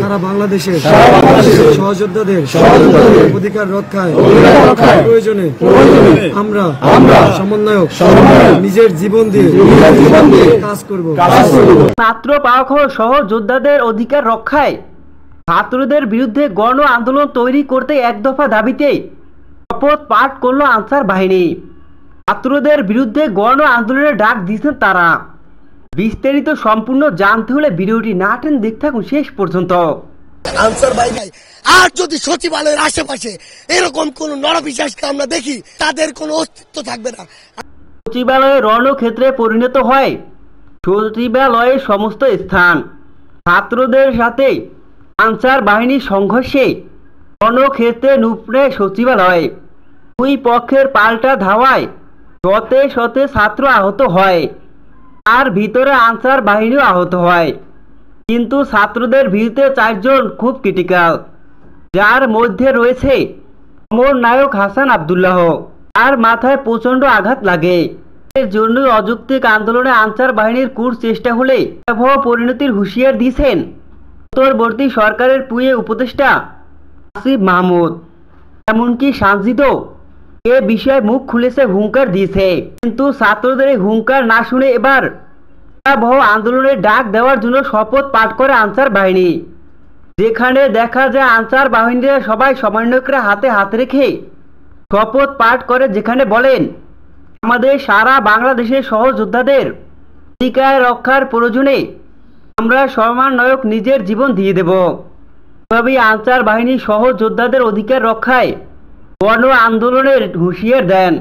সারা বাংলাদেশের সহযোদ্ধাদের অধিকার রক্ষায় প্রয়োজনে আমরা সমন্বয়ক নিজের জীবন দিয়ে কাজ করব। ছাত্র পাওয়া সহযোদ্ধাদের অধিকার রক্ষায় ছাত্রদের বিরুদ্ধে গণ আন্দোলন তৈরি করতে এক দফা দাবিতে শপথ পাঠ করল আনসার বাহিনী। ছাত্রদের বিরুদ্ধে গণ আন্দোলনের ডাক দিয়েছেন তারা। বিস্তারিত সম্পূর্ণ জানতে হলে ভিডিওটি না টেনে দেখতে থাকুন শেষ পর্যন্ত। আনসার বাহিনী আর যদি সচিবালয়ের আশেপাশে এরকম কোন নরপিশাচকে আমরা দেখি, তাদের কোনো অস্তিত্ব থাকবে না। সচিবালয়ে রণক্ষেত্রে পরিণত হয় সচিবালয়ের সমস্ত স্থান। ছাত্রদের সাথে আনসার বাহিনীর সংঘর্ষে রণক্ষেত্রে নুপড়ে সচিবালয়। দুই পক্ষের পাল্টা ধাওয়ায় শতে শতে ছাত্র আহত হয়, আর ভিতরে আনসার বাহিনীও আহত হয়। কিন্তু ছাত্রদের ভিড়তে 4 জন খুব ক্রিটিক্যাল, যার মধ্যে রয়েছে অমর নায়ক হাসান আবদুল্লাহ। আর মাথায় প্রচণ্ড আঘাত লাগে। এর জন্য অযৌক্তিক আন্দোলনে আনসার বাহিনীর কুট চেষ্টা হলে ভয়াবহ পরিণতির হুঁশিয়ার দিয়েছেন অন্তর্বর্তী সরকারের পুয়ে উপদেষ্টা আসিফ মাহমুদ। এমনকি সানজিদও এ বিষয়ে মুখ খুলেছে, হুঙ্কার দিয়েছে। কিন্তু ছাত্রদের এই হুঙ্কার না শুনে এবার ভয়াবহ আন্দোলনের ডাক দেওয়ার জন্য শপথ পাঠ করে আনসার বাহিনী। যেখানে দেখা যায় আনসার বাহিনীরা সবাই সমন্বয়করা হাতে হাত রেখে শপথ পাঠ করে, যেখানে বলেন আমাদের সারা বাংলাদেশের সহযোদ্ধাদের অধিকার রক্ষার প্রয়োজনে আমরা সমন্বয়ক নিজের জীবন দিয়ে দেব। এভাবেই আনসার বাহিনী সহযোদ্ধাদের অধিকার রক্ষায় গণ আন্দোলনের হুঁশিয়ার দেন।